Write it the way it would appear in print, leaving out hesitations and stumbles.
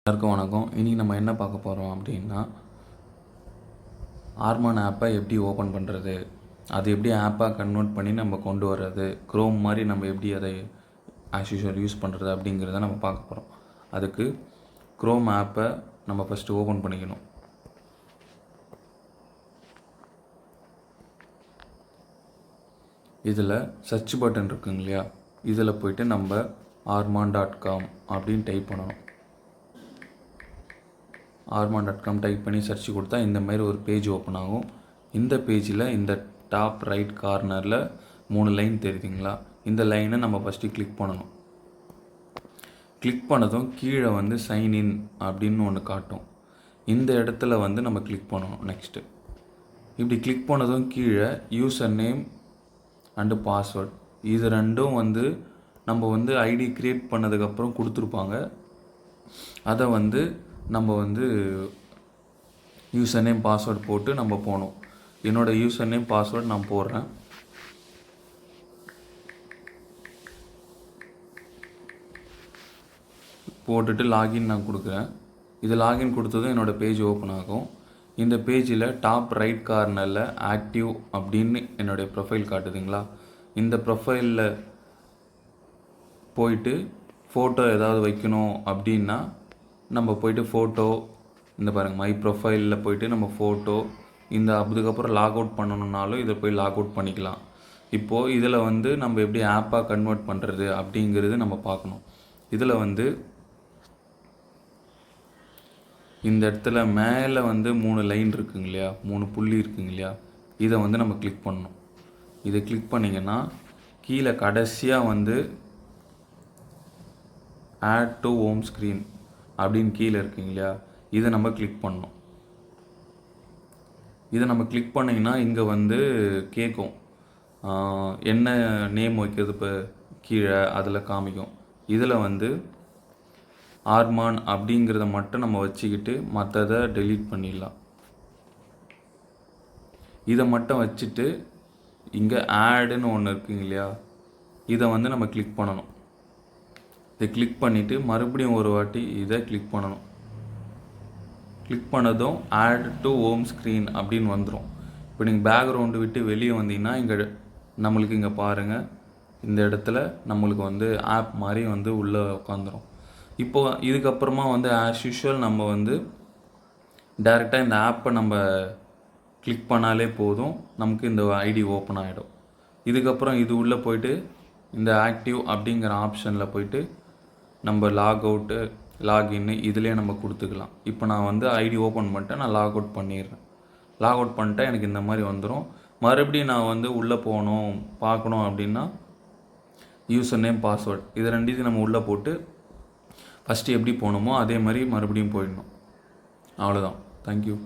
எல்லாருக்கும் வணக்கம். இன்றைக்கி நம்ம என்ன பார்க்க போகிறோம் அப்படின்னா, ஆர்மான் ஆப்பை எப்படி ஓப்பன் பண்ணுறது, அது எப்படி ஆப்பாக கன்வெர்ட் பண்ணி நம்ம கொண்டு வர்றது, க்ரோம் மாதிரி நம்ம எப்படி அதை ஆஸ் யூஷுவல் யூஸ் பண்ணுறது அப்படிங்கிறத நம்ம பார்க்க போகிறோம். அதுக்கு க்ரோம் ஆப்பை நம்ம ஃபஸ்ட்டு ஓப்பன் பண்ணிக்கணும். இதில் சர்ச் பட்டன் இருக்குங்க இல்லையா, இதில் போய்ட்டு நம்ம arman.com அப்படின்னு டைப் பண்ணணும். arman.com டைப் பண்ணி சர்ச் கொடுத்தா இந்த மாதிரி ஒரு பேஜ் ஓப்பன் ஆகும். இந்த பேஜில் இந்த டாப் ரைட் கார்னரில் 3 லைன் தெரியுதுங்களா, இந்த லைனை நம்ம ஃபஸ்ட்டு கிளிக் பண்ணணும். கிளிக் பண்ணதும் கீழே சைன் இன் அப்படின்னு ஒன்று காட்டும். இந்த இடத்துல நம்ம கிளிக் பண்ணணும். நெக்ஸ்ட்டு இப்படி கிளிக் பண்ணதும் கீழே யூசர் நேம் அண்டு பாஸ்வேர்ட், இது ரெண்டும் நம்ம ஐடி க்ரியேட் பண்ணதுக்கப்புறம் கொடுத்துருப்பாங்க. அதை நம்ம யூசர் நேம் பாஸ்வேர்ட் போட்டு நம்ம போகணும். என்னோடய யூசர் நேம் பாஸ்வேர்ட் நான் போடுறேன். போட்டுட்டு லாகின் நான் கொடுக்குறேன். இது லாகின் கொடுத்ததும் என்னோடய பேஜ் ஓப்பன் ஆகும். இந்த பேஜில் டாப் ரைட் கார்னரில் ஆக்டிவ் அப்படின்னு என்னுடைய ப்ரொஃபைல் காட்டுதுங்களா, இந்த ப்ரொஃபைலில் போயிட்டு ஃபோட்டோ ஏதாவது வைக்கணும் அப்படின்னா நம்ம போய்ட்டு ஃபோட்டோ, இந்த பாருங்கள் மை ப்ரொஃபைலில் போய்ட்டு நம்ம ஃபோட்டோ, இந்த அதுக்கப்புறம் லாக் அவுட் பண்ணணுன்னாலும் இதை போய் லாக் அவுட் பண்ணிக்கலாம். இப்போது இதில் நம்ம எப்படி ஆப்பாக கன்வெர்ட் பண்ணுறது அப்படிங்கிறது நம்ம பார்க்கணும். இதில் இந்த இடத்துல மேலே 3 லைன் இருக்குங்க இல்லையா, 3 புள்ளி இருக்குங்க இல்லையா, இதை நம்ம கிளிக் பண்ணணும். இதை கிளிக் பண்ணிங்கன்னா கீழே கடைசியாக ஆட் டு ஹோம் ஸ்க்ரீன் அப்படின்னு கீழே இருக்குங்க இல்லையா, இதை நம்ம கிளிக் பண்ணணும். இதை நம்ம கிளிக் பண்ணிங்கன்னா இங்கே கேட்கும் என்ன நேம் வைக்கிறது, இப்போ கீழே அதில் காமிக்கும். இதில் ஆர்மான் அப்படிங்கிறத மட்டும் நம்ம வச்சுக்கிட்டு மற்றதை டெலீட் பண்ணிடலாம். இதை மட்டும் வச்சுட்டு இங்கே ஆடுன்னு ஒன்று இருக்குங்க இல்லையா, இதை நம்ம கிளிக் பண்ணணும். இதை கிளிக் பண்ணிவிட்டு மறுபடியும் ஒரு வாட்டி இதை கிளிக் பண்ணணும். கிளிக் பண்ணதும் ஆட் டு ஹோம் ஸ்க்ரீன் அப்படின்னு வந்துடும். இப்போ நீங்கள் பேக்ரவுண்டு விட்டு வெளியே வந்தீங்கன்னா இங்கே நம்மளுக்கு இங்கே பாருங்கள், இந்த இடத்துல நம்மளுக்கு ஆப் மாதிரி உள்ளே உட்காந்துரும். இப்போது இதுக்கப்புறமா ஆஸ் யூஷுவல் நம்ம டைரெக்டாக இந்த ஆப்பை நம்ம கிளிக் பண்ணாலே போதும், நமக்கு இந்த ஐடி ஓப்பன் ஆகிடும். இதுக்கப்புறம் இது உள்ளே போய்ட்டு இந்த ஆக்டிவ் அப்படிங்கிற ஆப்ஷனில் போய்ட்டு நம்ம லாக் அவுட்டு லாகின்னு இதிலே நம்ம கொடுத்துக்கலாம். இப்போ நான் ஐடி ஓப்பன் பண்ணிட்டேன், நான் லாக் அவுட் பண்ணிடுறேன். லாக் அவுட் பண்ணிட்டேன், எனக்கு இந்த மாதிரி வந்துடும். மறுபடியும் நான் உள்ளே போகணும் பார்க்கணும் அப்படின்னா யூசர் நேம் பாஸ்வேர்ட் இது ரெண்டையும் நம்ம உள்ளே போட்டு ஃபஸ்ட்டு எப்படி போகணுமோ அதே மாதிரி மறுபடியும் போயிடணும். அவ்வளோதான். தேங்க்யூ.